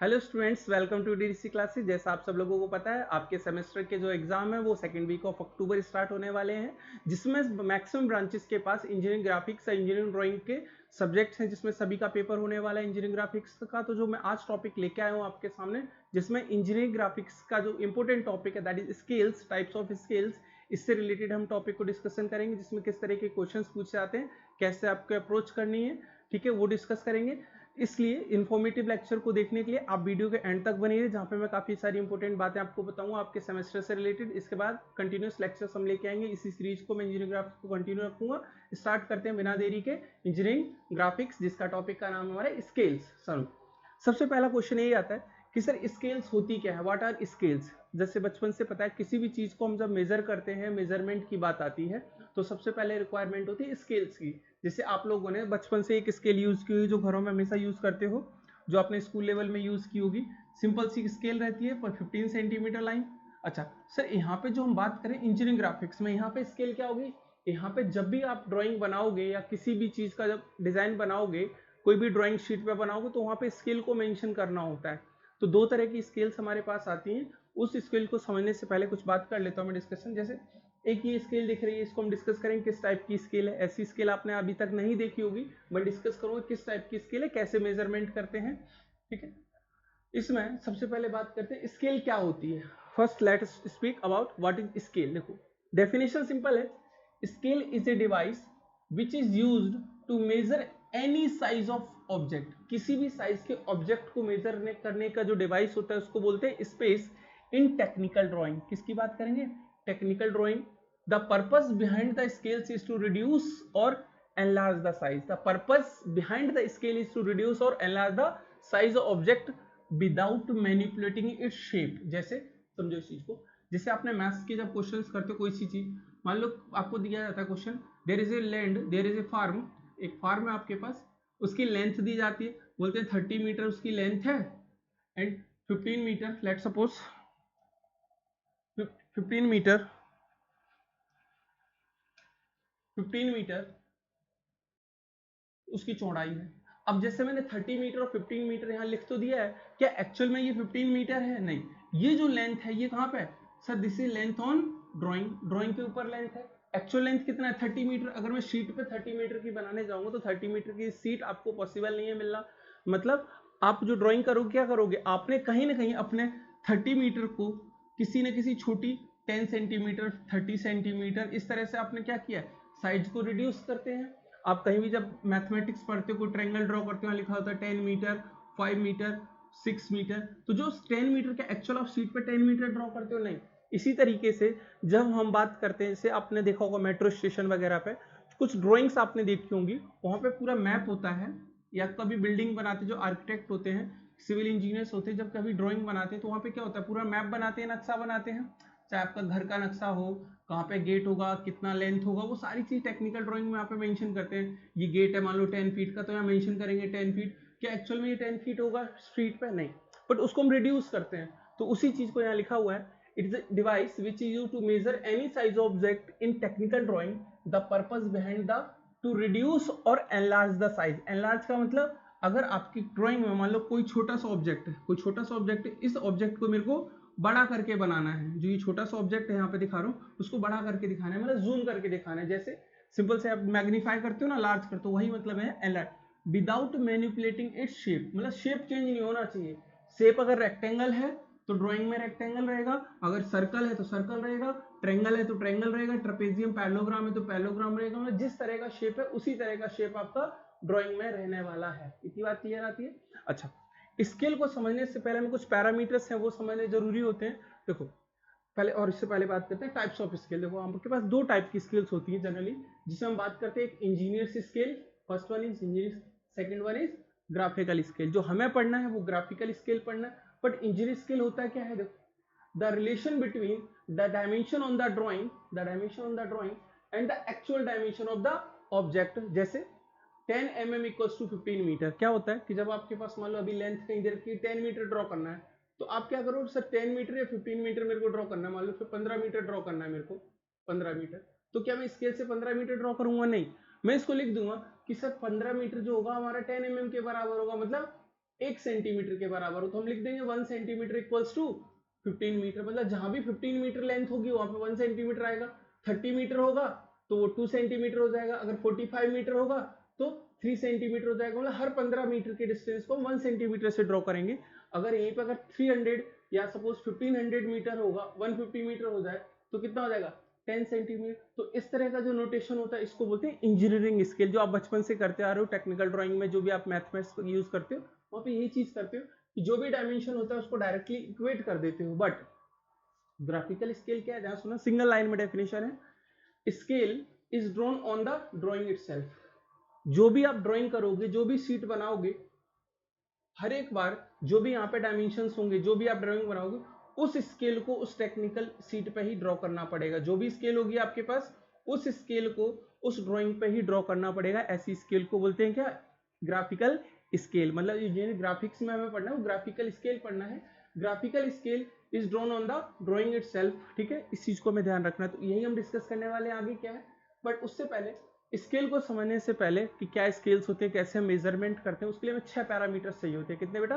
Hello students, welcome to DDC classes. जैसा आप सब लोगों को पता है, आपके सेमेस्टर के जो एग्जाम है वो second week of October start होने वाले हैं, जिसमें मैक्सिमम ब्रांचेस के पास इंजीनियरिंग ग्राफिक्स या इंजीनियरिंग ड्राइंग के सब्जेक्ट्स हैं, जिसमें सभी का पेपर होने वाला है इंजीनियरिंग ग्राफिक्स का। तो जो मैं आज टॉपिक लेके आया हूँ आपके सामने, जिसमें इंजीनियरिंग ग्राफिक्स का जो इंपॉर्टेंट टॉपिक है that is scales, types of scales, इससे रिलेटेड हम टॉपिक को डिस्कशन करेंगे, जिसमें किस तरह के क्वेश्चंस पूछे जाते हैं, कैसे आपको अप्रोच करनी है, ठीक है, वो डिस्कस करेंगे। इसलिए इन्फॉर्मेटिव लेक्चर को देखने के लिए आप वीडियो के एंड तक बने रहिए, जहाँ पे मैं काफ़ी सारी इंपॉर्टेंट बातें आपको बताऊंगा आपके सेमेस्टर से रिलेटेड। इसके बाद कंटिन्यूस लेक्चर्स हम लेके आएंगे, इसी सीरीज को मैं इंजीनियरिंग ग्राफिक्स को कंटिन्यू रखूंगा। स्टार्ट करते हैं बिना देरी के इंजीनियरिंग ग्राफिक्स, जिसका टॉपिक का नाम हमारा स्केल्स। सर, सबसे पहला क्वेश्चन यही आता है कि सर स्केल्स होती क्या है, व्हाट आर स्केल्स। जैसे बचपन से पता है, किसी भी चीज़ को हम जब मेजर करते हैं, मेजरमेंट की बात आती है, तो सबसे पहले रिक्वायरमेंट होती है स्केल्स की। जैसे आप लोगों ने बचपन से एक स्केल यूज़ की हुई, जो घरों में हमेशा यूज़ करते हो, जो आपने स्कूल लेवल में यूज़ की होगी। सिंपल सी स्केल रहती है पर 15 सेंटीमीटर लाइन। अच्छा सर, यहाँ पे जो हम बात करें इंजीनियरिंग ग्राफिक्स में, यहाँ पे स्केल क्या होगी। यहाँ पे जब भी आप ड्राइंग बनाओगे या किसी भी चीज़ का जब डिज़ाइन बनाओगे, कोई भी ड्राइंग शीट पे बनाओगे, तो वहाँ पे स्केल को मेंशन करना होता है। तो दो तरह की स्केल्स हमारे पास आती हैं। उस स्केल को समझने से पहले कुछ बात कर लेता हूँ मैं डिस्कशन। जैसे एक ये स्केल दिख रही है, इसको हम डिस्कस करेंगे किस टाइप की स्केल है। ऐसी स्केल आपने अभी तक नहीं देखी होगी, मैं डिस्कस करूंगा किस टाइप की स्केल है, कैसे मेजरमेंट करते हैं, ठीक है। इसमें सबसे पहले बात करते हैं स्केल क्या होती है। First let us speak about what is scale. देखो, डेफिनेशन सिंपल है। Scale is a device which is used to measure any size of object. किसी भी साइज के ऑब्जेक्ट को मेजर करने का जो डिवाइस होता है उसको बोलते हैं स्पेस इन टेक्निकल ड्राइंग। किसकी बात करेंगे, technical drawing. The purpose behind the scales is to reduce और enlarge the size. The purpose behind the scale is to reduce or enlarge the size of object without manipulating its shape. जैसे समझो इस चीज को, जैसे आपने maths के जब क्वेश्चंस करते हो कोई सी चीज, मान लो आपको दिया जाता है question, there is a land, there is a farm, एक फार्म है आपके पास, उसकी लेंथ दी जाती है, बोलते हैं 30 मीटर उसकी लेंथ है and 15 metre, let suppose 15 metre, 15 metre उसकी चौड़ाई है। अब जैसे मैंने 30 मीटर और 15 मीटर यहाँ लिख तो दिया है, क्या एक्चुअल में ये 15 मीटर है? नहीं, ये जो लेंथ है ये कहाँ पे है sir, this is length on drawing, drawing के ऊपर लेंथ है। एक्चुअल लेंथ कितना है, 30 मीटर। अगर मैं शीट पे 30 मीटर की बनाने जाऊंगा तो 30 मीटर की सीट आपको पॉसिबल नहीं है मिलना। मतलब आप जो ड्राइंग करोगे, क्या करोगे, आपने कहीं ना कहीं अपने 30 मीटर को किसी न किसी छोटी 10 सेंटीमीटर, 30 सेंटीमीटर, इस तरह से आपने क्या किया, साइज को रिड्यूस करते हैं। आप कहीं भी जब मैथमेटिक्स पढ़ते हो, कोई ट्रायंगल ड्रॉ करते हो, लिखा होता है 10 मीटर, 5 मीटर, 6 मीटर, तो जो 10 मीटर के एक्चुअल आप शीट पे 10 मीटर ड्रॉ करते हो, नहीं। इसी तरीके से जब हम बात करते हैं, जैसे आपने देखा होगा मेट्रो स्टेशन वगैरह पे कुछ ड्राइंग्स आपने देखी होंगी, वहां पे पूरा मैप होता है। या कभी बिल्डिंग बनाते, जो आर्किटेक्ट होते हैं, सिविल इंजीनियर्स होते हैं, जब कभी ड्राइंग बनाते हैं तो वहां पे क्या होता है, पूरा मैप बनाते हैं, नक्शा बनाते हैं। चाहे आपका घर का नक्शा हो, कहाँ पे गेट होगा, कितना लेंथ होगा, वो सारी चीज टेक्निकल ड्राइंग में यहाँ पे मेंशन करते हैं। ये गेट है मान लो 10 फीट का, तो यहाँ मेंशन करेंगे 10 फीट। क्या एक्चुअल में ये 10 फीट होगा स्ट्रीट पे? नहीं, बट उसको हम रिड्यूस करते हैं। तो उसी चीज को यहाँ लिखा हुआ है, it is a device which is used to measure any size object in technical drawing. The purpose behind the to reduce और एनलार्ज द साइज। एनलार्ज का मतलब, अगर आपकी ड्राइंग में मान लो कोई छोटा सा ऑब्जेक्ट है, कोई छोटा सा ऑब्जेक्ट है, इस ऑब्जेक्ट को मेरे को बड़ा करके बनाना है। जो ये छोटा सा ऑब्जेक्ट है यहाँ पे दिखा रहा हूँ, उसको बड़ा करके दिखाना है, मतलब जूम करके दिखाना है। जैसे सिंपल से आप मैग्नीफाई करते हो ना, लार्ज करते हो, वही मतलब है alert. Without manipulating its shape, मतलब शेप चेंज नहीं होना चाहिए। शेप अगर रेक्टेंगल है तो ड्राइंग में रेक्टेंगल रहेगा, अगर सर्कल है तो सर्कल रहेगा, ट्रेंगल है तो ट्रेंगल रहेगा, ट्रेपेजियम पैरेललोग्राम है तो पैरेललोग्राम रहेगा। मतलब जिस तरह का शेप है उसी तरह का शेप आपका ड्राइंग में रहने वाला है। इतनी बात क्लियर आती है। अच्छा, स्केल को समझने से पहले हमें कुछ पैरामीटर्स हैं वो समझने जरूरी होते हैं। देखो पहले, और इससे पहले बात करते हैं टाइप्स ऑफ स्केल। देखो आपके पास दो टाइप की स्केल्स होती हैं जनरली, जिसमें हम बात करते हैं, एक engineers scale, first one is engineer, second one is graphical scale. जो हमें पढ़ना है वो ग्राफिकल स्केल पढ़ना है। बट इंजीनियर स्केल होता क्या है, देखो, the relation between the dimension on the drawing, the dimension on the drawing and the actual dimension of the object. जैसे 10 mm इक्वल्स टू 15 मीटर। क्या होता है कि जब आपके पास मान लो अभी लेंथ कहीं देर की 10 मीटर ड्रॉ करना है, तो आप क्या करो सर, 10 मीटर या 15 मीटर मेरे को ड्रॉ करना है, मान लो फिर 15 मीटर ड्रॉ करना है मेरे को, 15 मीटर। तो क्या मैं स्केल से 15 मीटर ड्रॉ करूंगा? नहीं, मैं इसको लिख दूंगा कि सर 15 मीटर जो होगा हमारा 10 mm के बराबर होगा। मतलब 1 सेंटीमीटर के बराबर हो तो हम लिख देंगे 1 सेंटीमीटर इक्वल्स टू 15 मीटर। मतलब जहां भी 15 मीटर लेंथ होगी वहां पे 1 सेंटीमीटर आएगा। 30 मीटर होगा तो वो 2 सेंटीमीटर हो जाएगा। अगर 45 मीटर होगा तो 3 सेंटीमीटर हो जाएगा। मतलब हर 15 मीटर के डिस्टेंस को 1 सेंटीमीटर से ड्रॉ करेंगे। अगर यहीं पे अगर 300 या सपोज 1500 मीटर होगा, 150 मीटर हो जाए तो कितना हो जाएगा 10 सेंटीमीटर। तो इस तरह का जो नोटेशन होता है इसको बोलते हैं इंजीनियरिंग स्केल, जो आप बचपन से करते आ रहे हो टेक्निकल ड्राइंग में, जो भी आप मैथमेटिक्स यूज करते हो वहां पे यही चीज करते हो कि जो भी डायमेंशन होता है उसको डायरेक्टली इक्वेट कर देते हो। बट ग्राफिकल स्केल क्या है, ध्यान सुना, सिंगल लाइन में डेफिनेशन है, scale is drawn on the drawing itself. जो भी आप ड्राइंग करोगे, जो भी शीट बनाओगे, हर एक बार जो भी यहाँ पे डायमेंशंस होंगे, जो भी आप ड्राइंग बनाओगे, उस स्केल को उस टेक्निकल शीट पे ही ड्रॉ करना पड़ेगा। जो भी स्केल होगी आपके पास, उस स्केल को उस ड्राइंग पे ही ड्रॉ करना पड़ेगा। ऐसी स्केल को बोलते हैं क्या, ग्राफिकल स्केल। मतलब ये ग्राफिक्स में हमें पढ़ना है वो ग्राफिकल स्केल पढ़ना है। Graphical scale is drawn on the drawing itself, ठीक है, इस चीज को हमें ध्यान रखना है। तो यही हम डिस्कस करने वाले हैं आगे क्या है। बट उससे पहले स्केल को समझने से पहले कि क्या स्केल्स होते हैं, कैसे हम मेजरमेंट करते हैं, उसके लिए हमें 6 पैरामीटर चाहिए होते हैं। कितने बेटा,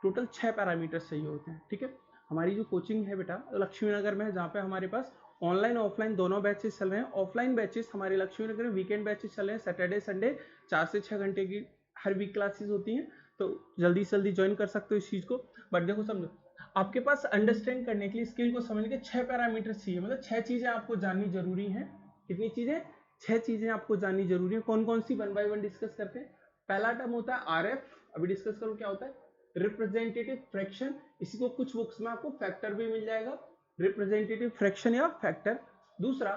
टोटल 6 पैरामीटर चाहिए होते हैं, ठीक है। हमारी जो कोचिंग है बेटा लक्ष्मी नगर में है, जहाँ पे हमारे पास ऑनलाइन ऑफलाइन दोनों बैचेस चल रहे हैं। ऑफलाइन बैचेस हमारे लक्ष्मी नगर में वीकेंड बैचेस चल रहे हैं, सैटरडे संडे 4 से 6 घंटे की हर वीक क्लासेस होती हैं, तो जल्दी से जल्दी ज्वाइन कर सकते हो इस चीज को। बट देखो समझो, आपके पास अंडरस्टैंड करने के लिए स्केल को समझने के 6 पैरामीटर चाहिए। मतलब 6 चीजें आपको जाननी जरूरी है। कितनी चीजें, 6 चीजें आपको जाननी जरूरी है। कौन कौन सी, 1 बाय 1 डिस्कस करते हैं। पहला टर्म होता है आरएफ, अभी डिस्कस करो क्या होता है, रिप्रेजेंटेटिव फ्रैक्शन। इसी को कुछ बुक्स में आपको फैक्टर भी मिल जाएगा, रिप्रेजेंटेटिव फ्रैक्शन या फैक्टर। दूसरा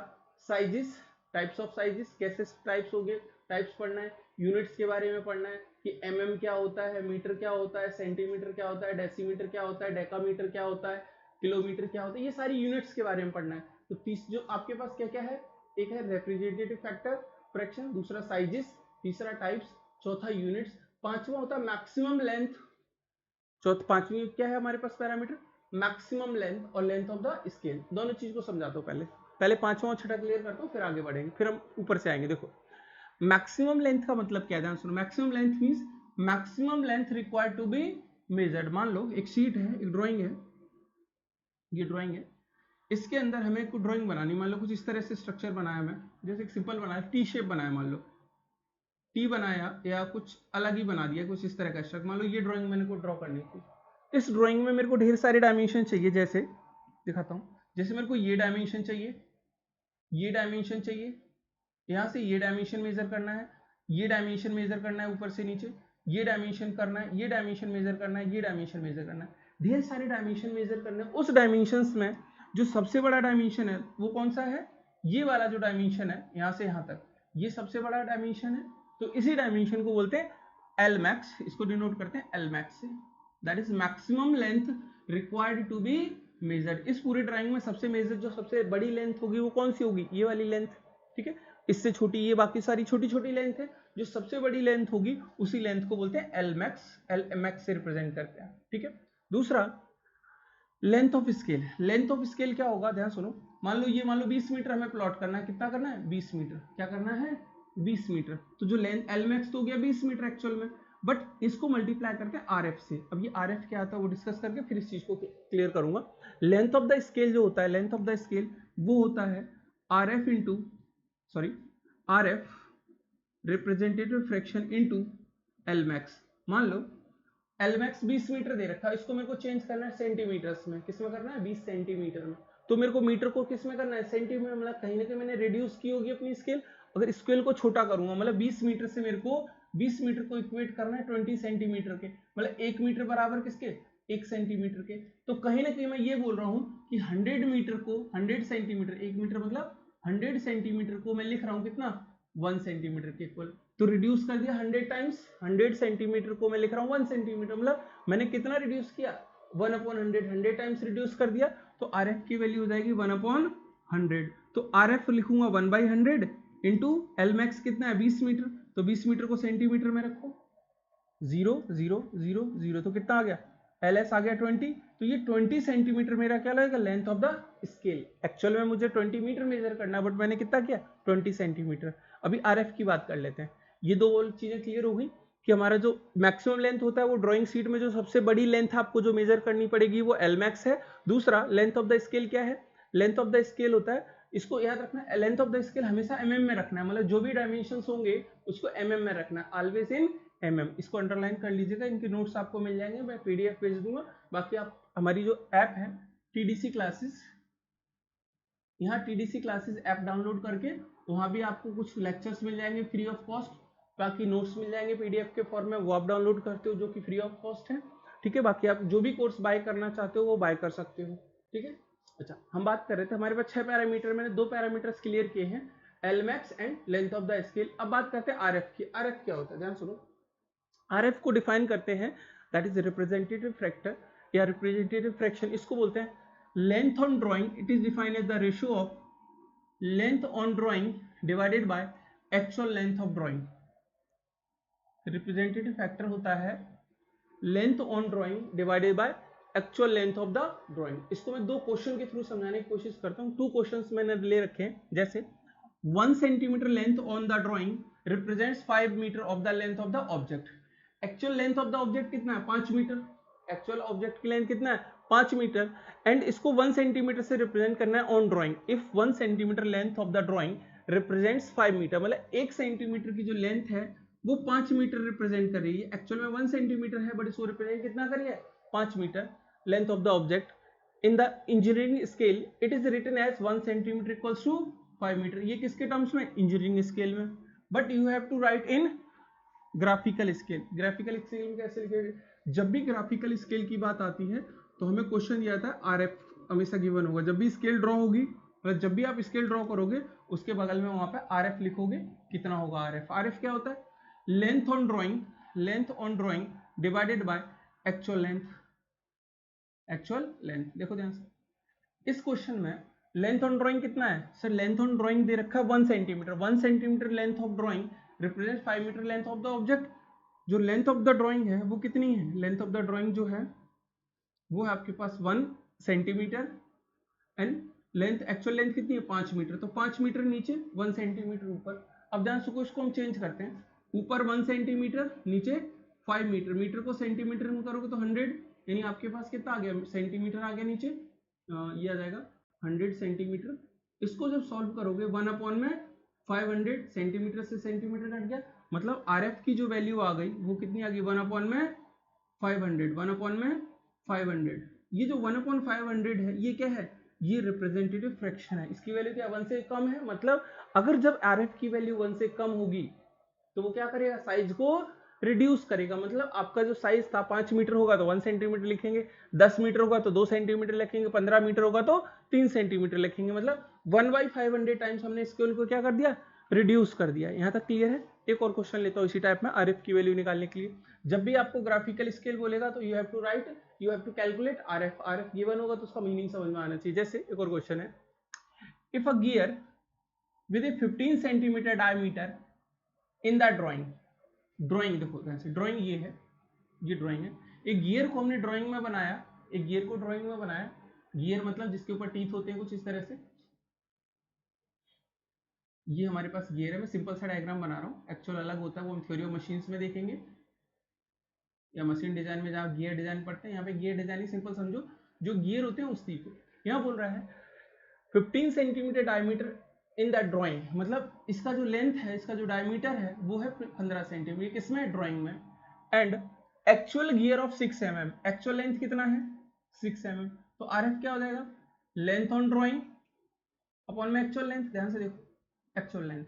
साइजेस, टाइप्स ऑफ साइजेस, कैसे टाइप्स हो गए, टाइप्स पढ़ना है। यूनिट्स के बारे में पढ़ना है कि एमएम क्या होता है, मीटर क्या होता है, सेंटीमीटर क्या होता है, डेसीमीटर क्या होता है, डेकामीटर क्या होता है, किलोमीटर क्या होता है, ये सारी यूनिट्स के बारे में पढ़ना है। तो जो आपके पास क्या क्या है, एक है रिप्रेजेंटेटिव फैक्टर फ्रैक्शन, दूसरा साइजेस, तीसरा टाइप्स, चौथा यूनिट्स, पांचवा होता है मैक्सिमम लेंथ। पांचवी क्या है हमारे पास पैरामीटर, मैक्सिमम लेंथ और लेंथ ऑफ द स्केल। दोनों चीज को समझाता हूं, पहले पांचवा और छठा क्लियर करता हूं, फिर आगे बढ़ेंगे, फिर हम ऊपर से आएंगे। देखो मैक्सिमम लेंथ का मतलब क्या है, ध्यान सुनो। Maximum length means maximum length required to be measured. मान लो एक शीट है, एक ड्राइंग है, ये ड्राइंग है, इसके अंदर हमें कुछ ड्राइंग बनानी। मान लो कुछ इस तरह से स्ट्रक्चर बनाया मैं, जैसे एक सिंपल बनाया, टी शेप बनाया, मान लो टी बनाया, या कुछ अलग ही बना दिया, कुछ इस तरह का स्ट्रक्चर। मान लो ये ड्राइंग मैंने को ड्रॉ करनी थी। इस ड्राइंग में मेरे को ढेर सारे डायमेंशन चाहिए, जैसे दिखाता हूँ, जैसे मेरे को ये डायमेंशन चाहिए, ये डायमेंशन चाहिए, यहाँ से ये डायमेंशन मेजर करना है, ये डायमेंशन मेजर करना है ऊपर से नीचे, ये डायमेंशन करना है, ये डायमेंशन मेजर करना है, ये डायमेंशन मेजर करना है। ढेर सारे डायमेंशन मेजर करने हैं। उस डायमेंशंस में जो सबसे बड़ा डायमेंशन है वो कौन सा है, ये वाला जो डायमेंशन है यहाँ से यहाँ तक, ये सबसे बड़ा डायमेंशन है। तो इसी डायमेंशन को बोलते हैं एल मैक्स, इसको डिनोट करते हैं एल मैक्स से, that is maximum length required to be measured. इस पूरी ड्राइंग में सबसे मेजर जो सबसे बड़ी लेंथ होगी वो कौन सी होगी, ये वाली लेंथ, ठीक है। इससे छोटी ये बाकी सारी छोटी छोटी लेंथ है, जो सबसे बड़ी लेंथ होगी उसी लेंथ को बोलते हैं एल मैक्स, एल मैक्स से रिप्रेजेंट करते हैं, ठीक है। दूसरा length of scale. Length of scale क्या होगा, ध्यान सुनो। मान लो 20 मीटर हमें प्लॉट करना है, कितना करना है 20 मीटर, क्या करना है 20 मीटर। तो जो लेंथ एल मैक्स तो हो गया 20 मीटर एक्चुअल में, बट इसको मल्टीप्लाई करते हैं आर एफ से। अब ये आर एफ क्या आता है वो डिस्कस करके फिर इस चीज को क्लियर करूंगा। लेंथ ऑफ द स्केल जो होता है, लेंथ ऑफ द स्केल वो होता है R F into, sorry R F representative fraction into L max. मान लो एल मैक्स 20 मीटर दे रखा है, इसको मेरे को चेंज करना है सेंटीमीटर्स में। किस में करना है, 20 सेंटीमीटर में। तो मेरे को मीटर को किस में करना है, सेंटीमीटर। मतलब कहीं ना कहीं मैंने रिड्यूस की होगी अपनी स्केल। अगर स्केल को छोटा करूंगा, मतलब 20 मीटर से मेरे को 20 मीटर को इक्वेट करना है 20 सेंटीमीटर के, मतलब 1 मीटर बराबर किसके, 1 सेंटीमीटर के। तो कहीं ना कहीं मैं ये बोल रहा हूं कि 100 मीटर को 100 सेंटीमीटर, 1 मीटर मतलब 100 सेंटीमीटर को मैं लिख रहा हूं कितना, 1 सेंटीमीटर के इक्वल। तो रिड्यूस कर दिया 100 टाइम्स, 100 सेंटीमीटर को मैं लिख रहा हूं 1 सेंटीमीटर, मतलब मैंने कितना रिड्यूस किया 1/100, 100 टाइम्स रिड्यूस कर दिया। तो आर एफ की वैल्यू हो जाएगी 1/100। तो आर एफ लिखूंगा 1/100 इंटू एल मैक्स कितना है 20 मीटर, तो 20 मीटर को सेंटीमीटर में रखो, 0 0 0 0, तो कितना आ गया, एल एस आ गया 20। तो ये 20 सेंटीमीटर मेरा क्या लगेगा, length of the scale. Actual में मुझे 20 मीटर मेजर करना है, बट मैंने कितना किया 20 सेंटीमीटर। अभी आर एफ की बात कर लेते हैं। ये दो चीजें क्लियर हो गई। कि हमारा जो मैक्सिमम लेंथ होता है वो ड्राइंग शीट में जो सबसे बड़ी लेंथ आपको जो मेजर करनी पड़ेगी वो एल मैक्स है। दूसरा लेंथ ऑफ द स्केल क्या है, लेंथ ऑफ द स्केल होता है, इसको याद रखना है, लेंथ ऑफ द स्केल हमेशा एमएम में रखना है, मतलब जो भी डायमेंशंस होंगे उसको एमएम में रखना है, ऑलवेज इन एमएम। इसको अंडरलाइन कर लीजिएगा, इनके नोट्स आपको मिल जाएंगे, मैं पीडीएफ भेज दूंगा। बाकी आप हमारी जो ऐप है टीडीसी क्लासेस, यहाँ टीडीसी क्लासेस ऐप डाउनलोड करके वहाँ भी आपको कुछ लेक्चर्स मिल जाएंगे फ्री ऑफ कॉस्ट, बाकी नोट्स मिल जाएंगे पीडीएफ के फॉर्म में, वो आप डाउनलोड करते हो जो कि फ्री ऑफ कॉस्ट है, ठीक है। बाकी आप जो भी कोर्स बाय करना चाहते हो वो बाय कर सकते हो, ठीक है। अच्छा, हम बात कर रहे थे हमारे पास 6 पैरामीटर, मैंने 2 पैरामीटर्स क्लियर किए हैं, L max and length of the scale. अब बात करते हैं आरएफ की। आरएफ क्या होता है, ध्यान सुनो। आरएफ को डिफाइन करते हैं, दैट इज रिप्रेजेंटेटिव फैक्टर या रिप्रेजेंटेटिव फ्रैक्शन, इसको बोलते हैं length on drawing. It is defined as the ratio of length on drawing divided by actual length of drawing. Representative factor होता है length on drawing divided by actual length of the drawing. इसको मैं 2 question के through समझाने की कोशिश करता हूँ। 2 क्वेश्चंस मैंने ले रखे हैं, जैसे 1 centimetre length on the drawing represents 5 metre of the length of the object. Actual length of the object कितना है, 5 मीटर। एक्चुअल ऑब्जेक्ट की लेंथ कितना है, 5 मीटर, एंड इसको 1 सेंटीमीटर से रिप्रेजेंट करना है on drawing. If 1 centimetre length of the drawing represents 5 metre, मतलब 1 सेंटीमीटर की जो लेंथ है वो 5 मीटर रिप्रेजेंट कर रही है। एक्चुअल में 1 सेंटीमीटर है बट इसको रिप्रेजेंट कितना कर रही है, 5 metre length of the object. In the engineering scale it is written as 1 centimetre equals to 5 metre. ये किसके टर्म्स में, इंजीनियरिंग स्केल में, but you have to write in graphical scale. Graphical scale में कैसे लिखेंगे, जब भी ग्राफिकल स्केल की बात आती है तो हमें क्वेश्चन दिया था आरएफ हमेशा गिवन होगा। जब भी स्केल ड्रॉ होगी, मतलब जब भी आप स्केल ड्रॉ करोगे उसके बगल में वहां पे आरएफ लिखोगे, कितना होगा आरएफ। आरएफ क्या होता है, length on drawing, length on drawing divided by actual length, actual length. देखो ध्यान से, इस क्वेश्चन में लेंथ ऑन ड्रॉइंग कितना है सर, लेंथ ऑन ड्रॉइंग दे रखा है 1 centimetre. 1 centimetre length of drawing represent 5 metre length of the object. जो लेंथ ऑफ द ड्रॉइंग है वो कितनी है, लेंथ ऑफ द ड्रॉइंग जो है वो है आपके पास 1 centimetre, and length actual length कितनी है 5 मीटर, तो 5 मीटर नीचे 1 सेंटीमीटर ऊपर। अब ध्यान से इसको हम चेंज करते हैं, ऊपर 1 सेंटीमीटर नीचे 5 मीटर, मीटर को सेंटीमीटर में करोगे तो 100, यानी आपके पास कितना आ गया, सेंटीमीटर आ गया नीचे, ये आ जाएगा 100 सेंटीमीटर। इसको जब सॉल्व करोगे 1 अपॉन में 500, सेंटीमीटर से सेंटीमीटर कट गया, मतलब आरएफ की जो वैल्यू आ गई वो कितनी आ गई, 1 अपॉन में 500, 1 अपॉन में 500। ये जो 1 अपॉन 500 है ये क्या है, ये रिप्रेजेंटेटिव फ्रैक्शन है। इसकी वैल्यू क्या 1 से कम है, मतलब अगर जब आरएफ की वैल्यू 1 से कम होगी तो वो क्या करेगा, साइज को रिड्यूस करेगा। मतलब आपका जो साइज था 5 मीटर होगा तो 1 सेंटीमीटर लिखेंगे, 10 मीटर होगा तो 2 सेंटीमीटर लिखेंगे, 15 मीटर होगा तो 3 सेंटीमीटर लिखेंगे, मतलब 1/500 टाइम्स हमने स्केल को क्या कर दिया, रिड्यूस कर दिया। यहाँ तक क्लियर है। एक और क्वेश्चन लेता हूँ इसी टाइप में आरएफ की वैल्यू निकालने के लिए। जब भी आपको ग्राफिकल स्केल बोलेगा तो you have to write, you have to calculate RF. RF given होगा तो उसका मीनिंग समझ में आना चाहिए। जैसे एक और क्वेश्चन है, if a gear with A 15 centimetre diameter in the drawing, drawing देखो ड्राइंग ये है, ये ड्राइंग है, एक गियर को हमने ड्राइंग में बनाया, एक गियर को ड्राइंग में बनाया, गियर मतलब जिसके ऊपर टीथ होते हैं कुछ इस तरह से, ये हमारे पास गियर है। मैं सिंपल सा डायग्राम बना रहा हूँ, एक्चुअल अलग होता है वो हम थ्योरी ऑफ मशीन्स में देखेंगे या मशीन डिजाइन में जहाँ गियर डिजाइन पढ़ते हैं, यहाँ पे गियर डिजाइन ही सिंपल समझो, जो गियर होते हैं उसी को। यहाँ बोल रहा है 15 centimetre diameter in the drawing, मतलब इसका जो लेंथ है, इसका जो डायमीटर है वो है 15 सेंटीमीटर, किसमें, ड्राइंग में, and actual gear of 6 mm, actual length कितना है 6 mm, तो आरएफ क्या हो जाएगा, लेंथ ऑन ड्राइंग अपॉन में एक्चुअल लेंथ। ध्यान से देखो, actual length,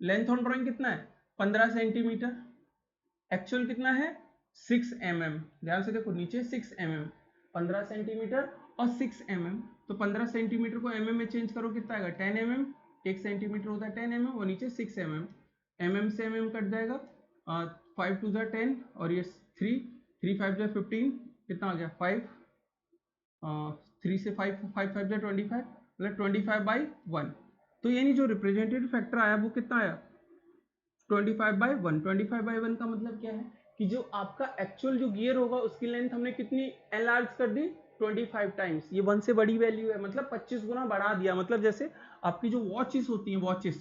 length on drawing कितना है 15 सेंटीमीटर, एक्चुअल कितना है 6 mm। ध्यान से देखो नीचे 6 mm, 15 सेंटीमीटर और 6 mm, तो 15 सेंटीमीटर को mm में चेंज करो कितना आएगा 10 mm, 1 सेंटीमीटर होता है 10 mm और नीचे 6 mm, mm से mm कट जाएगा, 5 2 10 और ये 3 3 5 15, कितना आ गया 5, 3 से 5 5 5 25, मतलब 25/1। तो यानी जो रिप्रेजेंटेटिव फैक्टर आया वो कितना आया 25/1। 25/1 का मतलब क्या है कि जो आपका एक्चुअल जो गियर होगा उसकी लेंथ हमने कितनी एनलार्ज कर दी 25 टाइम्स। ये 1 से बड़ी वैल्यू है, मतलब 25 गुना बढ़ा दिया। मतलब जैसे आपकी जो वॉचेस होती हैं, वॉचेस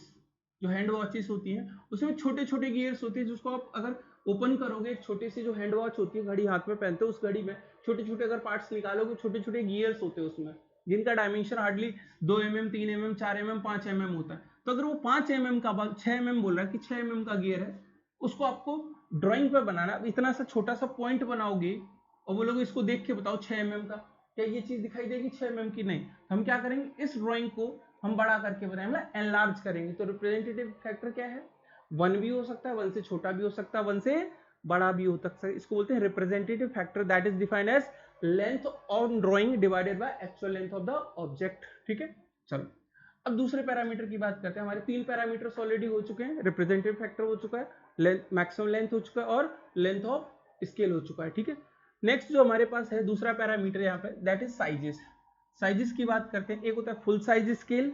जो हैंड वॉचेस होती हैं उसमें छोटे छोटे गियर्स होते हैं, जिसको आप अगर ओपन करोगे, एक छोटी सी जो हैंड वॉच होती है, घड़ी हाथ में पहनते हो, उस घड़ी में छोटे छोटे अगर पार्ट्स निकालोगे, छोटे छोटे गियर्स होते हैं उसमें, जिनका dimension hardly 2 mm, 3 mm, 4 mm, 5 mm होता है। तो अगर वो 5 mm का 6 mm बोल रहा है कि 6 mm का गियर है, उसको आपको ड्राइंग पे बनाना। इतना सा छोटा सा पॉइंट बनाओगे और बोलोगे इसको देख के बताओ 6 mm का, क्या ये चीज दिखाई देगी 6 mm की? नहीं। हम क्या करेंगे, इस ड्राइंग को हम बड़ा करके बनाएंगे, मतलब एनलार्ज करेंगे। तो रिप्रेजेंटेटिव फैक्टर क्या है? 1 भी हो सकता है, 1 से छोटा भी हो सकता है, 1 से बड़ा भी हो सकता है। इसको बोलते हैं representative factor, that is defined as length on drawing divided by actual length of the object. ठीक है, चलो अब दूसरे पैरामीटर की बात करते हैं। हमारे 3 पैरामीटर्स ऑलरेडी हो चुके हैं, रिप्रेजेंटेटिव फैक्टर हो चुका है, लेंथ, मैक्सिमम लेंथ हो चुका है, और लेंथ ऑफ स्केल हो चुका है। ठीक है, नेक्स्ट जो हमारे पास है दूसरा पैरामीटर यहाँ पे, दैट इज साइजेस। साइजेस की बात करते हैं, एक होता है फुल साइज स्केल,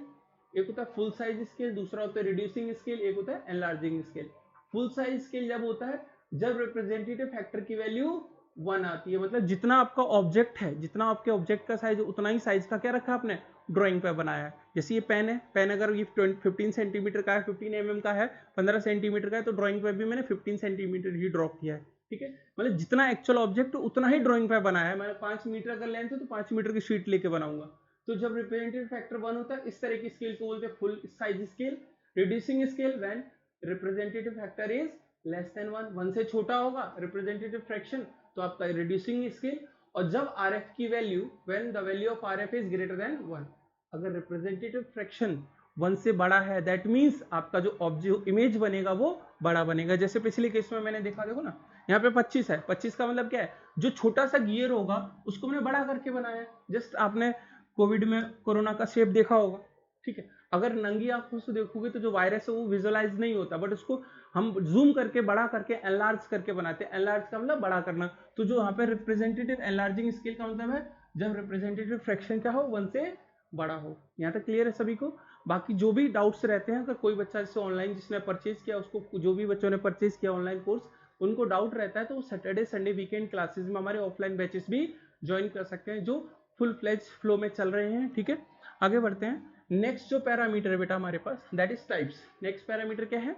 एक होता है फुल साइज स्केल, दूसरा होता है रिड्यूसिंग स्केल, एक होता है enlarging scale. Full size scale जब होता है जब रिप्रेजेंटेटिव फैक्टर की वैल्यू 1 आती है, मतलब जितना आपका ऑब्जेक्ट है, जितना आपके ऑब्जेक्ट का साइज, उतना ही साइज का क्या रखा आपने ड्राइंग पे बनाया है। जैसे ये पेन है, पेन अगर ये 15 सेंटीमीटर का है, 15 mm का है, 15 सेंटीमीटर का है, तो ड्राइंग पे भी मैंने 15 सेंटीमीटर ही ड्रॉ किया है। ठीक है, मतलब जितना एक्चुअल ऑब्जेक्ट उतना ही ड्राइंग पे बनाया है। मैंने 5 मीटर अगर लेंथ है तो 5 मीटर की शीट लेके बनाऊंगा। तो जब रिप्रेजेंटेटिव फैक्टर 1 होता है, इस तरह की स्केल को बोलते हैं full size scale. Reducing scale when representative factor is less than 1 से छोटा होगा रिप्रेजेंटेटिव फ्रैक्शन, तो आपका रिड्यूसिंग स्केल। और जब RF की value, when the value of RF is greater than 1, अगर रिप्रेजेंटेटिव फ्रैक्शन 1 से बड़ा है, दैट मींस आपका जो ऑब्जेक्ट इमेज बनेगा वो बड़ा बनेगा। जैसे पिछले केस में मैंने देखा, देखो ना, यहाँ पे 25 है, 25 का मतलब क्या है, जो छोटा सा गियर होगा उसको मैंने बड़ा करके बनाया है। जस्ट आपने कोविड में कोरोना का शेप देखा होगा। ठीक है, अगर नंगी आंखों से देखोगे तो जो वायरस है वो विजुअलाइज नहीं होता, बट उसको हम जूम करके बड़ा करके एनलार्ज करके बनाते हैं। एनलार्ज का मतलब बड़ा करना। तो जो यहाँ पे रिप्रेजेंटेटिव एनलार्जिंग स्केल का मतलब है जब रिप्रेजेंटेटिव फ्रैक्शन क्या हो, 1 से बड़ा हो। यहाँ तक क्लियर है सभी को? बाकी जो भी डाउट्स रहते हैं, अगर कोई बच्चा जैसे ऑनलाइन जिसने परचेज किया, उसको जो भी बच्चों ने परचेज किया ऑनलाइन कोर्स, उनको डाउट रहता है तो सैटरडे संडे वीकेंड क्लासेस में हमारे ऑफलाइन बैचेस भी ज्वाइन कर सकते हैं, जो फुल फ्लेज फ्लो में चल रहे हैं। ठीक है, आगे बढ़ते हैं। नेक्स्ट जो पैरामीटर है बेटा हमारे पास, that is types. Next parameter क्या है?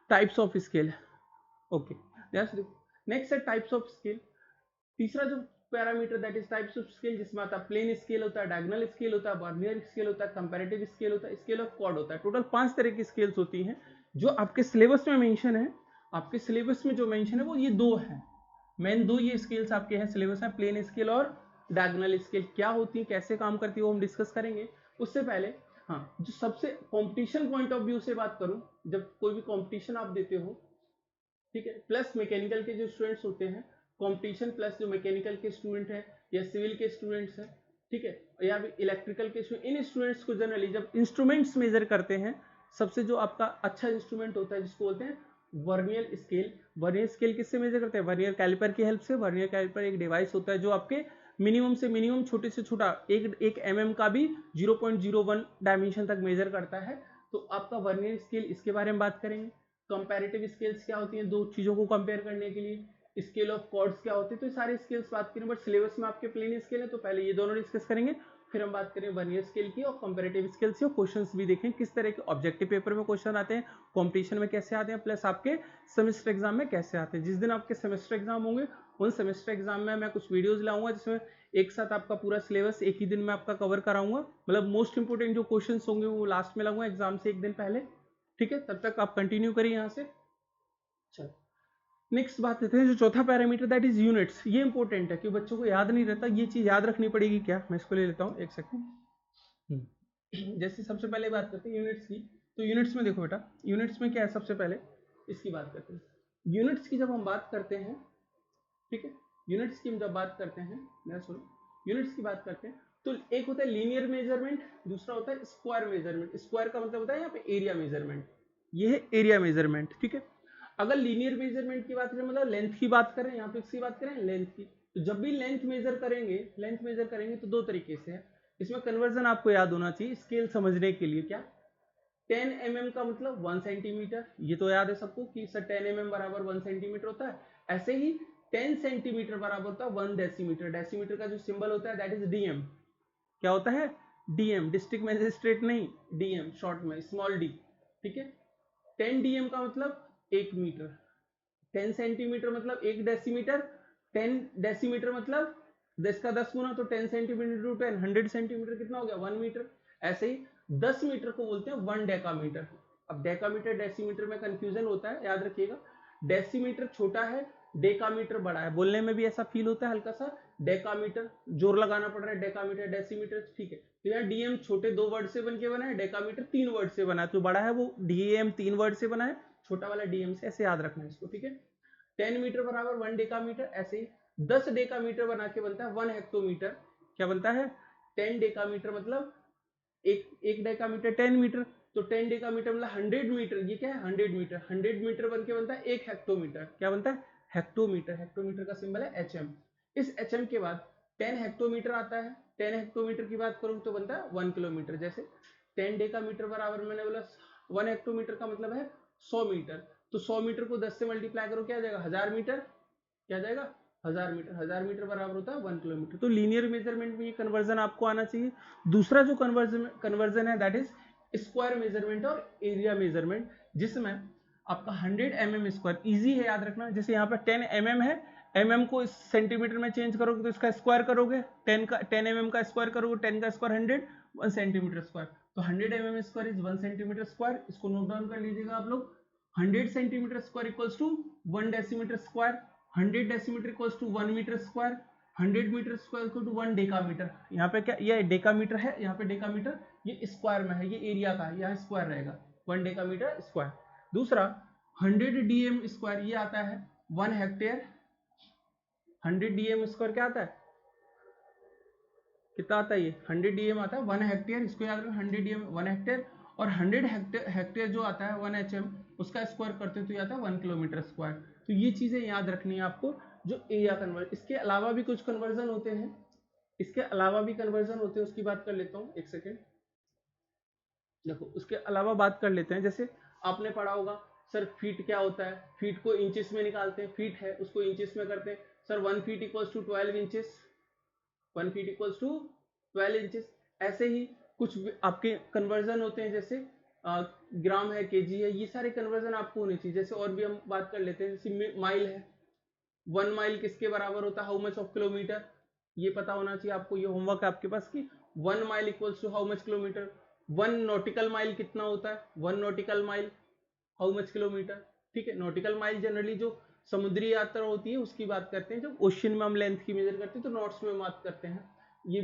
Types of scale. Okay, next है टाइप्स ऑफ स्केल। तीसरा जो parameter that is types of scale, जिसमें आता है प्लेन स्केल होता है, डायगोनल स्केल होता है, वर्नियर स्केल होता है, कंपैरेटिव स्केल होता है, स्केल ऑफ कॉर्ड होता है। टोटल 5 तरह की स्केल्स होती हैं जो आपके सिलेबस में मेंशन है। आपके सिलेबस में जो मेंशन है वो ये 2 है, मेन 2 ये स्केल्स आपके हैं सिलेबस में, प्लेन स्केल और डायगोनल स्केल। क्या होती है, कैसे काम करती है, वो हम डिस्कस करेंगे। उससे पहले हाँ, जो सबसे कंपटीशन पॉइंट ऑफ व्यू से बात करूं, जब कोई भी कंपटीशन आप देते हो, ठीक है, प्लस मैकेनिकल के जो स्टूडेंट्स होते हैं, कंपटीशन प्लस जो मैकेनिकल के स्टूडेंट हैं या सिविल के स्टूडेंट्स हैं, ठीक है, या भी इलेक्ट्रिकल के स्टूडेंट, इन स्टूडेंट्स को जनरली जब इंस्ट्रूमेंट्स मेजर करते हैं, सबसे जो आपका अच्छा इंस्ट्रूमेंट होता है जिसको बोलते हैं वर्नियर स्केल। वर्नियर स्केल किससे मेजर करते हैं? वर्नियर कैलिपर की हेल्प से। वर्नियर कैलिपर एक डिवाइस होता है जो आपके मिनिमम से मिनिमम, छोटे से छोटा एक mm का भी 0.01 डायमेंशन तक मेजर करता है। तो आपका वर्नियर स्केल, इसके बारे में बात करेंगे। कंपैरेटिव स्केल्स क्या होती हैं? 2 चीजों को कंपेयर करने के लिए। स्केल ऑफ कॉर्ड्स क्या होती है? तो ये सारे स्केल्स बात करें, बट सिलेबस में आपके प्लेन स्केल है तो पहले ये दोनों डिस्कस करेंगे, फिर हम बात करें वर्नियर स्केल की और कंपैरेटिव स्केल से। क्वेश्चंस भी देखें किस तरह के ऑब्जेक्टिव पेपर में क्वेश्चन आते हैं, कंपटीशन में कैसे आते हैं, प्लस आपके सेमेस्टर एग्जाम में कैसे आते हैं। जिस दिन आपके सेमेस्टर एग्जाम होंगे उन सेमेस्टर एग्जाम में मैं कुछ वीडियोस लाऊंगा जिसमें एक साथ आपका पूरा सिलेबस एक ही दिन में आपका कवर कराऊंगा। मतलब मोस्ट इंपोर्टेंट जो क्वेश्चन होंगे वो लास्ट में लाऊंगा एग्जाम से एक दिन पहले। ठीक है, तब तक आप कंटिन्यू करिए यहाँ से। चलो नेक्स्ट बात करते हैं, जो चौथा पैरामीटर दैट इज यूनिट्स। ये इंपॉर्टेंट है कि बच्चों को याद नहीं रहता, ये चीज याद रखनी पड़ेगी। क्या, मैं इसको ले लेता हूँ एक सेकंड। जैसे सबसे पहले बात करते हैं यूनिट्स की, तो यूनिट्स में देखो बेटा, यूनिट्स में क्या है, सबसे पहले इसकी बात करते हैं। यूनिट्स की जब हम बात करते हैं, ठीक है, यूनिट्स की हम जब बात करते हैं, मैं सुनो, यूनिट्स की बात करते हैं तो एक होता है लीनियर मेजरमेंट, दूसरा होता है स्क्वायर मेजरमेंट। स्क्वायर का मतलब होता है यहाँ पे एरिया मेजरमेंट, ये है एरिया मेजरमेंट। ठीक है, अगर लीनियर मेजरमेंट की बात करें, मतलब लेंथ की बात करें, यहाँ पे इसकी बात करें लेंथ की, तो जब भी लेंथ मेजर करेंगे तो 2 तरीके से है। इसमें कन्वर्जन आपको याद होना चाहिए स्केल समझने के लिए। क्या, 10 mm का मतलब 1 सेंटीमीटर, ये तो याद है सबको कि सर 10 mm बराबर 1 सेंटीमीटर होता है। ऐसे ही 10 सेंटीमीटर बराबर होता है 1 डेसीमीटर। डेसीमीटर का जो सिंबल होता है दैट इज डीएम। क्या होता है? डीएम, डिस्ट्रिक्ट मैजिस्ट्रेट नहीं, डीएम शॉर्ट में, स्मॉल डी। ठीक है, 10 डीएम का मतलब 1 मीटर। 10 सेंटीमीटर मतलब 1 डेसीमीटर, 10 डेसीमीटर मतलब 10 का 10 गुना, तो 10 सेंटीमीटर टू 10 100 सेंटीमीटर कितना हो गया 1 मीटर। ऐसे ही 10 मीटर को बोलते हैं 1 डेकामीटर। अब डेकामीटर डेसीमीटर में कंफ्यूजन होता है, याद रखिएगा, डेसीमीटर छोटा है, डेकामीटर बड़ा है। बोलने में भी ऐसा फील होता है हल्का सा, डेकामीटर जोर लगाना पड़ रहा है, डेकामीटर डेसीमीटर, ठीक है। तो यहाँ डीएम छोटे 2 वर्ड से बन के बना है, डेकामीटर 3 वर्ड से बना है, तो बड़ा है वो डीएम 3 वर्ड से बना है, छोटा वाला डीएम से, ऐसे याद रखना है इसको, ठीक है। 10 मीटर बराबर 1 डेकामीटर, ऐसे ही 10 डेकामीटर बना के बनता है 1 हेक्टोमीटर। क्या बनता है 10 डेकामीटर मतलब एक डेकामीटर 10 मीटर, तो 10 डेकामीटर मतलब 100 मीटर, ये क्या है 100 मीटर, 100 मीटर बन के बनता है 1 हेक्टोमीटर। क्या बनता है हेक्टोमीटर, हेक्टोमीटर का सिंबल है एचएम। इस एचएम के बाद 10 हेक्टोमीटर आता है, 10 हेक्टोमीटर की बात करूं तो बनता है 1 किलोमीटर। जैसे 10 डेकामीटर बराबर मैंने बोला 1 हेक्टोमीटर का मतलब है 100 मीटर, तो 100 मीटर को 10 से मल्टीप्लाई करो क्या आ जाएगा 1000 मीटर, क्या जाएगा 1000 मीटर, 1000 मीटर बराबर होता है 1 किलोमीटर। तो लीनियर मेजरमेंट में ये कन्वर्जन आपको आना चाहिए। दूसरा जो कन्वर्जन है दैट इज स्क्वायर मेजरमेंट और एरिया मेजरमेंट, जिसमें आपका 100 mm स्क्वायर इजी है याद रखना। जैसे यहाँ पर 10 mm है, mm को सेंटीमीटर में चेंज करोगे तो इसका स्क्वायर करोगे, 10 mm का स्क्वायर करोगे, 10 का स्क्वायर 100, 1 सेंटीमीटर स्क्वायर, तो 100 mm square is 1 centimetre square. इसको नोट डाउन कर लीजिएगा आप लोग। 100 centimetre square equals to 1 decimetre square, 100 decimetre equals to 1 metre square, 100 metre square equal to 1 decametre. यहाँ पे क्या ये डेकामीटर है, यहाँ पे डेकामीटर ये स्क्वायर में है, ये एरिया का है, यहाँ स्क्वायर रहेगा 1 डेकामीटर स्क्वायर। दूसरा 100 डीएम स्क्वायर ये आता है 1 हेक्टेयर, 100 डीएम स्क्वायर क्या आता है, कितना आता है ये 100 डीएम आता है 1 हेक्टेयर, इसको याद रखना 100 डीएम 1 हेक्टेयर। और 100 हेक्टेयर जो आता है 1 एचएम, उसका स्क्वायर करते हैं तो ये आता है 1 किलोमीटर स्क्वायर। तो ये चीजें याद रखनी है आपको जो एरिया कन्वर्जन। इसके अलावा भी कुछ कन्वर्जन होते हैं, इसके अलावा भी कन्वर्जन होते हैं, उसकी बात कर लेता हूँ एक सेकेंड। देखो उसके अलावा बात कर लेते हैं, जैसे आपने पढ़ा होगा सर फीट क्या होता है, फीट को इंचेस में निकालते हैं, फीट है उसको इंचेस में करते हैं, sir 1 feet equals to 12 inches, 1 feet equals to 12 inches. ऐसे ही कुछ आपके कन्वर्जन होते हैं, जैसे ग्राम है, केजी है, ये सारे कन्वर्जन आपको होने चाहिए। जैसे और भी हम बात कर लेते हैं, जैसे माइल है, 1 माइल किसके बराबर होता है, हाउ मच ऑफ किलोमीटर, ये पता होना चाहिए आपको, ये होमवर्क है आपके पास कि 1 mile equals to how much kilometre. 1 nautical mile कितना होता है, 1 nautical mile how much kilometre, ठीक है। नॉटिकल माइल जनरली जो समुद्री यात्रा होती है उसकी बात करते हैं, जब ओशियन में हम लेंथ की मेजर करते हैं तो नॉट्स में बात करते हैं। ये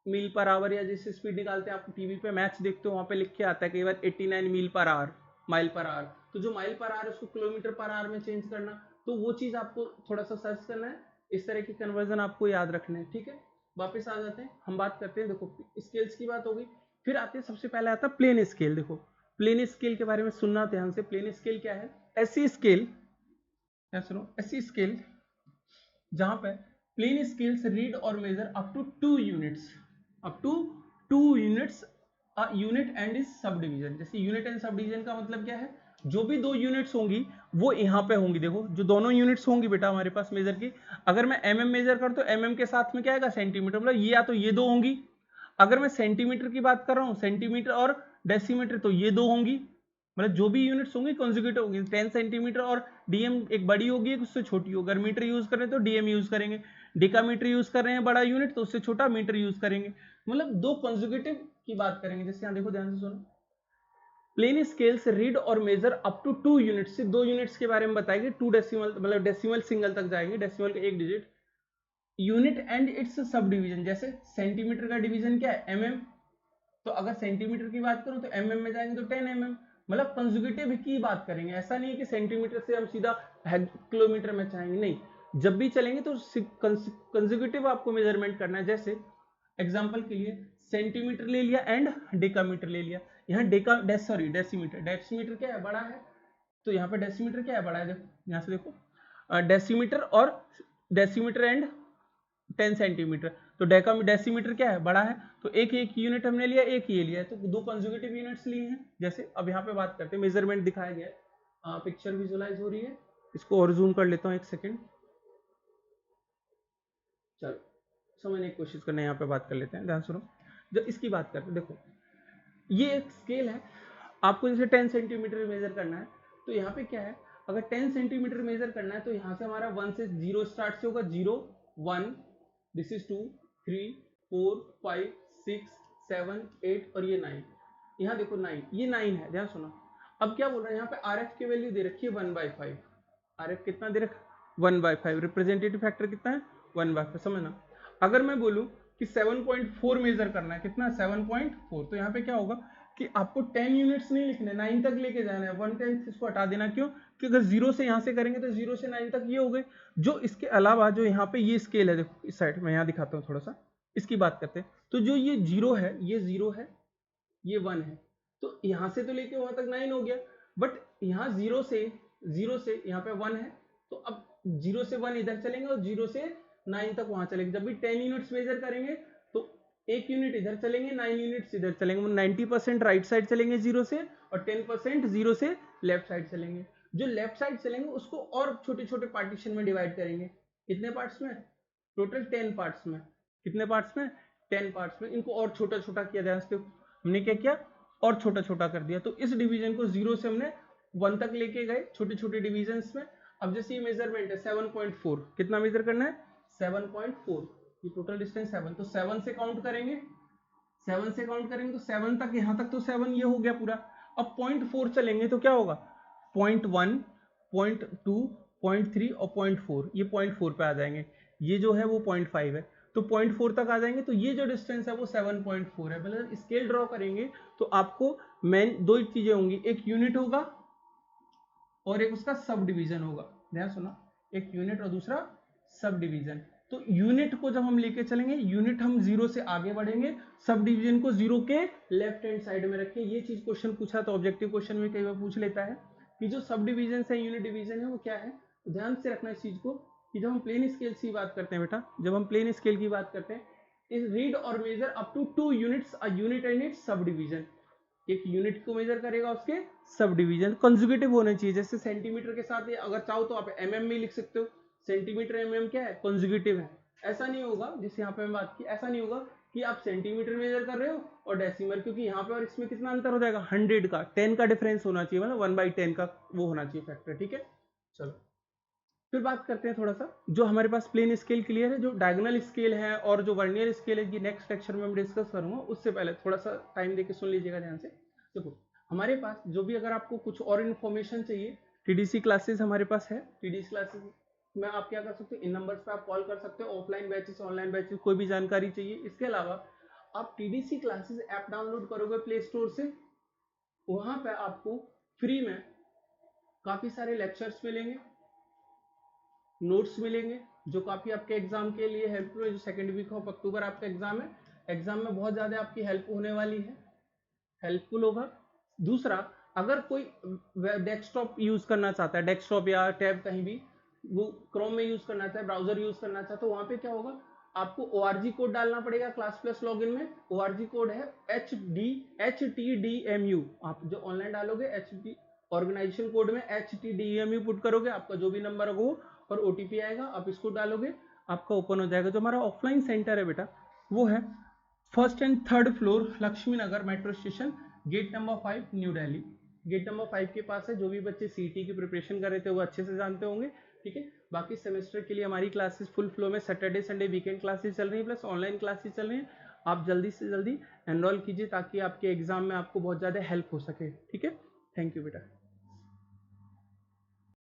मील पर आवर या जैसे स्पीड निकालते हैं, आप टीवी पे मैच देखते हो वहां पे लिख के आता है कई बार 89 मील per hour, mile per hour, तो जो माइल पर आवर उसको किलोमीटर पर आवर में चेंज करना, तो वो चीज आपको थोड़ा सा सर्च करना है, इस तरह की कन्वर्जन आपको याद रखने हैं, ठीक है। वापस आ जाते हैं, हम बात करते हैं, देखो स्केल्स की बात होगी, फिर आते हैं सबसे पहले आता है प्लेन स्केल। देखो प्लेन स्केल के बारे में सुनना ध्यान से, प्लेन स्केल क्या है, ऐसी स्केल, क्या सुनो, ऐसी स्केल जहां पे प्लेन स्केल्स रीड और measure up to 2 units, up to 2 units, unit and is subdivision. जैसे यूनिट एंड सब डिवीजन का मतलब क्या है, जो भी 2 यूनिट्स होंगी वो यहाँ पे होंगी। देखो जो दोनों यूनिट्स होंगी बेटा हमारे पास मेजर की, अगर मैं mm मेजर कर तो mm के साथ में क्या आएगा सेंटीमीटर, मतलब ये या तो ये 2 होंगी। अगर मैं सेंटीमीटर की बात कर रहा हूँ, सेंटीमीटर और डेसीमीटर, तो ये 2 होंगी, मतलब जो भी यूनिट्स होंगी कॉन्जुगेटिव होंगी। 10 सेंटीमीटर और डीएम एक बड़ी होगी एक उससे छोटी होगी। अगर मीटर यूज कर रहे हैं तो डीएम यूज करेंगे, डेकामीटर यूज कर रहे हैं बड़ा यूनिट तो उससे छोटा मीटर यूज करेंगे, मतलब 2 कॉन्जुगेटिव की बात करेंगे। जैसे यहाँ देखो ध्यान से सुनो, प्लेन स्केल से रीड और मेजर अप टू 2 यूनिट्स, से 2 यूनिट्स के बारे में बताएंगे, 2 डेसिमल मतलब डेसिमल सिंगल तक जाएंगे, डेसिमल का 1 digit. Unit and it's subdivision, जैसे सेंटीमीटर का डिवीजन क्या है mm, तो अगर सेंटीमीटर की बात करूं तो mm में जाएंगे तो 10 mm, मतलब कंजुगेटिव की बात करेंगे। ऐसा नहीं है कि सेंटीमीटर से हम सीधा किलोमीटर में चाहेंगे, नहीं, जब भी चलेंगे तो कंजुगेटिव आपको मेजरमेंट करना है। जैसे एग्जांपल के लिए सेंटीमीटर ले लिया एंड डेकामीटर ले लिया, यहाँ डेसीमीटर, डेसीमीटर क्या है बड़ा है, तो यहाँ पे डेसीमीटर क्या है बड़ा है, देखो यहाँ से देखो डेसीमीटर और डेसीमीटर एंड 10 सेंटीमीटर, तो डेसीमीटर क्या है बड़ा है, तो एक यूनिट हमने लिया, एक ये लिया है, तो 2 कंजुगेटिव यूनिट्स लिए हैं। जैसे अब यहाँ पे बात करते हैं, मेजरमेंट दिखाया गया है, पिक्चर विजुअलाइज हो रही है, इसको और जूम कर लेता हूँ एक सेकेंड, चलो समझने की कोशिश करना है, यहाँ पे बात कर लेते हैं, ध्यान सुनो। जब इसकी बात करते हैं, देखो ये एक स्केल है, आपको जैसे 10 सेंटीमीटर मेजर करना है, तो यहाँ पे क्या है, अगर 10 सेंटीमीटर मेजर करना है तो यहाँ से हमारा 1 से 0 स्टार्ट से होगा, 0 1, दिस इज 2 3 4 5 6 7 8 और ये 9। यहाँ देखो 9, ये 9 है, ध्यान सुनो। अब क्या बोल रहा है यहाँ पे RF की वैल्यू दे रखी है 1/5। RF कितना दे रखा, 1/5। रिप्रेजेंटेटिव फैक्टर कितना है, 1/5। समझना, अगर मैं बोलूं कि 7.4 मेजर करना है, कितना 7.4, तो यहाँ पे क्या होगा कि आपको 10 यूनिट्स नहीं लिखने, 9 तक लेके जाना है। 1/10 इसको हटा देना, क्यों, कि अगर 0 से यहाँ से करेंगे तो 0 से 9 तक ये हो गए। जो इसके अलावा जो यहाँ पे ये स्केल है, देखो इस साइड में यहाँ दिखाता हूँ थोड़ा सा, इसकी बात करते हैं। तो जो ये 0 है, ये 0 है, ये 1 है, तो यहाँ से तो लेके वहां तक 9 हो गया। बट यहाँ 0 से यहाँ पे 1 है, तो अब 0 से 1 इधर चलेंगे और 0 से 9 तक वहां चलेंगे। जब भी 10 यूनिट्स मेजर करेंगे तो 1 यूनिट इधर चलेंगे, 9 यूनिट्स इधर चलेंगे। 90% राइट साइड चलेंगे 0 से, और 10% 0 से लेफ्ट साइड चलेंगे। जो लेफ्ट साइड चलेंगे उसको और छोटे छोटे पार्टीशन में डिवाइड करेंगे। कितने पार्ट्स में, टोटल 10 पार्ट्स में। कितने पार्ट्स में, 10 पार्ट्स में। इनको और छोटा छोटा किया जाए, हमने क्या किया, और छोटा छोटा कर दिया। तो इस डिवीजन को 0 से हमने 1 तक लेके गए छोटे छोटे डिविजन्स में। अब जैसे ये मेजरमेंट है 7.4, कितना मेजर करना है, 7.4, ये टोटल डिस्टेंस 7। तो 7 से काउंट करेंगे, 7 से काउंट करेंगे तो 7 तक, यहाँ तक तो 7 ये हो गया पूरा। अब 0.4 चलेंगे तो क्या होगा, 0.1, 0.2, 0.3 और 0.4, ये 0.4 पे आ जाएंगे। ये जो है वो 0.5 है, तो 0.4 तक आ जाएंगे। तो ये जो डिस्टेंस है वो 7.4 है। मतलब स्केल ड्रॉ करेंगे तो आपको मेन दो चीजें होंगी, एक यूनिट होगा और एक उसका सब डिवीजन होगा। ध्यान सुना, एक यूनिट और दूसरा सब डिवीजन। तो यूनिट को जब हम लेके चलेंगे, यूनिट हम 0 से आगे बढ़ेंगे, सब डिवीजन को 0 के लेफ्ट हैंड साइड में रखें। ये चीज क्वेश्चन पूछा तो ऑब्जेक्टिव क्वेश्चन में कई बार पूछ लेता है कि जो सब डिवीजन है, यूनिट डिवीजन है, वो क्या है। तो ध्यान से रखना इस चीज को कि जब हम प्लेन स्केल की बात करते हैं बेटा, जब हम प्लेन स्केल की बात करते हैं, इज रीड और measure up to 2 units a unit and it's subdivision. एक यूनिट को मेजर करेगा, उसके सब डिवीजन कंसेक्यूटिव होने चाहिए। जैसे सेंटीमीटर के साथ, अगर चाहो तो आप एमएम में लिख सकते हो, सेंटीमीटर एमएम क्या है, कंसेक्यूटिव है। ऐसा नहीं होगा, जिस यहाँ पे मैं बात की, ऐसा नहीं होगा कि आप सेंटीमीटर मेजर कर रहे हो और डेसिमल, क्योंकि यहाँ पे और इसमें कितना अंतर हो जाएगा, 100 का, 10 का डिफरेंस होना चाहिए, मतलब 1/10 का वो होना चाहिए फैक्टर। ठीक है, चलो फिर बात करते हैं थोड़ा सा, जो हमारे पास प्लेन स्केल क्लियर है, जो डायगोनल स्केल है और जो वर्नियर स्केल है, ये नेक्स्ट लेक्चर में हम डिस्कस करूंगा। उससे पहले थोड़ा सा टाइम देके सुन लीजिएगा ध्यान से। देखो हमारे पास जो भी, अगर आपको कुछ और इन्फॉर्मेशन चाहिए, टीडीसी क्लासेस हमारे पास है। टीडीसी क्लासेस में आप क्या कर सकते हो, इन नंबर्स पे आप कॉल कर सकते हो। ऑफलाइन बैचेस, ऑनलाइन बैचेस, कोई भी जानकारी चाहिए। इसके अलावा आप टीडीसी क्लासेस ऐप डाउनलोड करोगे प्ले स्टोर से, वहां पे आपको फ्री में काफी सारे लेक्चर्स मिलेंगे, नोट्स मिलेंगे, जो काफी आपके एग्जाम के लिए हेल्पफुल है। जो सेकंड वीक ऑफ अक्टूबर आपका एग्जाम है, एग्जाम में बहुत ज्यादा आपकी हेल्प होने वाली है, हेल्पफुल होगा। दूसरा, अगर कोई डेस्कटॉप यूज करना चाहता है, डेस्कटॉप या टैब कहीं भी, वो क्रोम में यूज करना चाहता है, ब्राउजर यूज करना चाहता है, तो वहां पे क्या होगा, आपको ORG कोड डालना पड़ेगा क्लास प्लस लॉगिन में। ORG कोड है HTDMU। आप जो ऑनलाइन डालोगे ऑर्गेनाइजेशन कोड में HTDMU पुट करोगे, आपका जो भी नंबर होगा वो, और OTP आएगा, आप इसको डालोगे, आपका ओपन हो जाएगा। जो हमारा ऑफलाइन सेंटर है बेटा, वो है 1st and 3rd floor, Laxmi Nagar metro station, gate number 5, New Delhi. Gate number 5 के पास है। जो भी बच्चे सीटी की प्रिपरेशन कर रहे थे वो अच्छे से जानते होंगे। ठीक है, बाकी सेमेस्टर के लिए हमारी क्लासेस फुल फ्लो में सैटरडे संडे वीकेंड क्लासेस चल रही है, प्लस ऑनलाइन क्लासेस चल रही हैं। आप जल्दी से जल्दी एनरोल कीजिए ताकि आपके एग्जाम में आपको बहुत ज़्यादा हेल्प हो सके। ठीक है, थैंक यू बेटा।